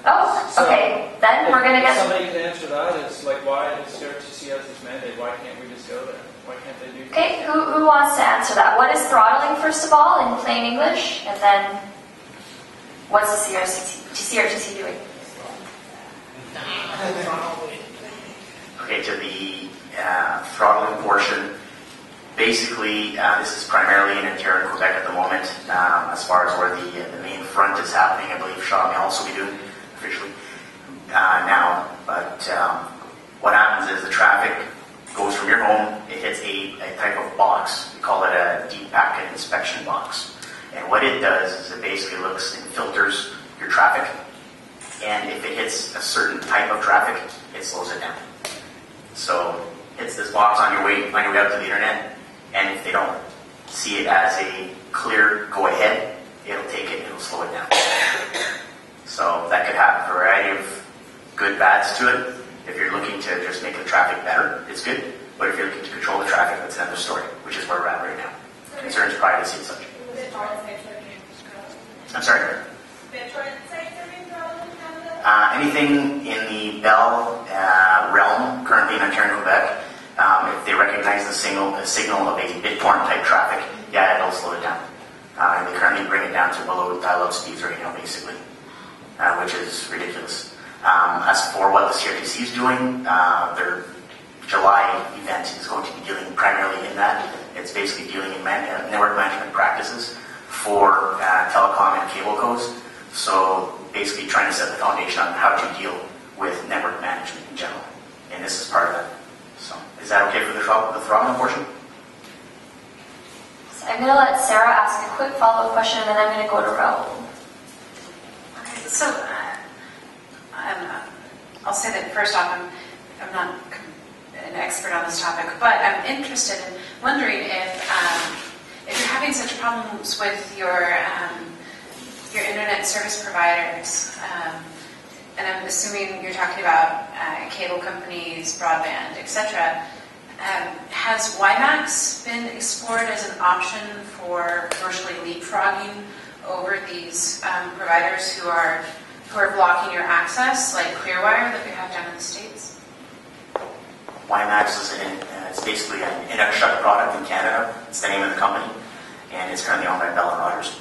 Oh, okay. Then we're going to get... Somebody can answer that. Is like, why does CRTC has this mandate? Why can't we just go there? Why can't they do that? Okay, who wants to answer that? What is throttling, first of all, in plain English? And then, what's the CRTC doing? Okay, to the throttling portion, basically, this is primarily in Ontario and Quebec at the moment. As far as where the main front is happening, I believe Shaw may also be doing officially now. But what happens is the traffic goes from your home, it hits a type of box. We call it a deep packet inspection box. And what it does is it basically looks and filters your traffic. And if it hits a certain type of traffic, it slows it down. So it's this box on your way up to the internet, and if they don't see it as a clear go ahead, it'll take it, it'll slow it down. So that could have a variety of good bads to it. If you're looking to just make the traffic better, it's good. But if you're looking to control the traffic, that's another story, which is where we're at right now. Concerns privacy and such. I'm sorry? Anything in the Bell realm, currently in Ontario and Quebec, if they recognize the signal of a BitTorrent type traffic, yeah, it'll slow it down. And they currently bring it down to below dial-up speeds right now, basically, which is ridiculous. As for what the CRTC is doing, their July event is going to be dealing primarily in that. It's basically dealing in network management practices for telecom and cable cos. So basically trying to set the foundation on how to deal with network management in general. And this is part of that. So is that okay for the throttling portion? So I'm going to let Sarah ask a quick follow-up question, and then I'm going to go to Raul. Okay, so I'll say that first off, I'm not an expert on this topic, but I'm interested in wondering if you're having such problems with your internet service providers, and I'm assuming you're talking about cable companies, broadband, etc. Has WiMAX been explored as an option for commercially leapfrogging over these providers who are blocking your access, like Clearwire that we have down in the States? WiMAX is it's basically an Inukshuk product in Canada. It's the name of the company, and it's currently owned by Bell and Rogers.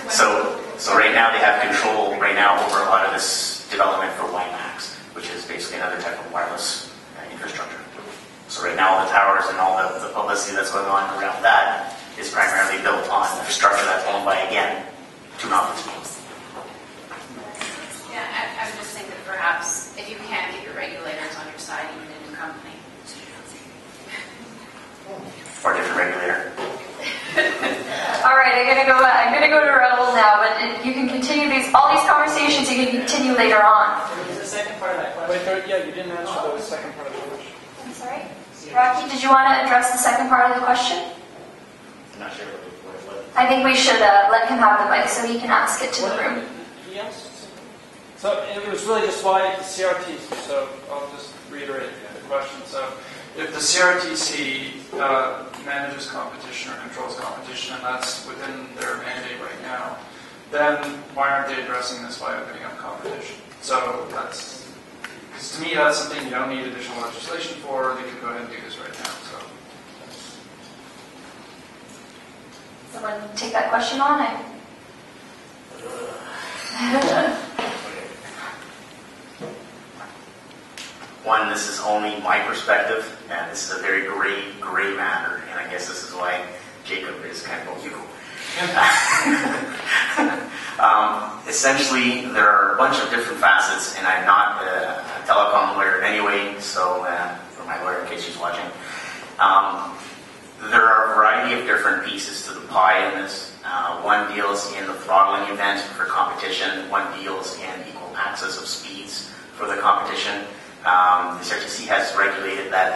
So right now they have control right now over a lot of this development for WiMAX, which is basically another type of wireless infrastructure. So right now all the towers and all the publicity that's going on around that is primarily built on infrastructure that's owned by, again, two mountains. Yeah, I'm just thinking that perhaps if you can't get your regulators on your side, even in a company. Or a different regulator. All right, I'm gonna go to Raul now, but you can continue all these conversations. You can continue later on. The second part of that question. Wait, yeah, you didn't answer the second part of the question. I'm sorry, Rocky. Did you want to address the second part of the question? I'm not sure what it was. I think we should let him have the mic so he can ask it to the room. Yes. So it was really just why the CRTC. So I'll just reiterate the question. So if the CRTC manages competition or controls competition, and that's within their mandate right now, then why aren't they addressing this by opening up competition? So that's, because to me that's something you don't need additional legislation for. They can go ahead and do this right now. So. Someone take that question on. One, this is only my perspective, and this is a very gray matter, and I guess this is why Jacob is kind of you. Essentially, there are a bunch of different facets, and I'm not a telecom lawyer anyway, so for my lawyer, in case she's watching, there are a variety of different pieces to the pie in this. One deals in the throttling event for competition. One deals in equal access of speeds for the competition. The CRTC has regulated that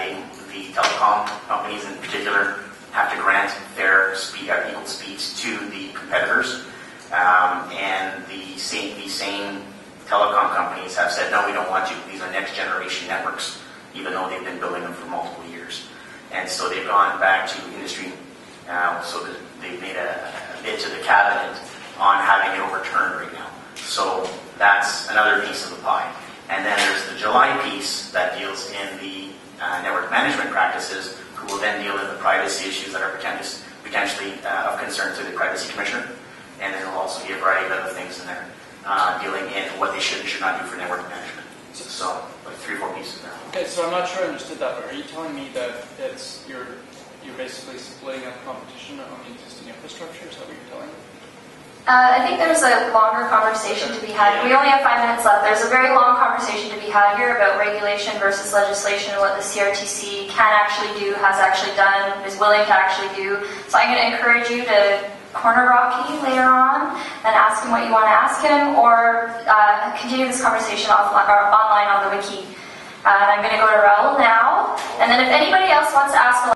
the telecom companies in particular have to grant fair speed, equal speeds to the competitors. And the same telecom companies have said, no, we don't want you. These are next generation networks, even though they've been building them for multiple years. And so they've gone back to industry. So they've made a bid to the cabinet on having it overturned right now. So that's another piece of the pie. And then there's the July piece that deals in the network management practices, who will then deal in the privacy issues that are potentially of concern to the Privacy Commissioner. And then it'll also be a variety of other things in there dealing in what they should and should not do for network management. So like 3 or 4 pieces there. Okay, so I'm not sure I understood that, but are you telling me that you're basically splitting up competition on the existing infrastructure? Is that what you're telling me? I think there's a longer conversation to be had. We only have 5 minutes left. There's a very long conversation to be had here about regulation versus legislation and what the CRTC can actually do, has actually done, is willing to actually do. So I'm going to encourage you to corner Rocky later on and ask him what you want to ask him, or continue this conversation online on the wiki. I'm going to go to Raul now, and then if anybody else wants to ask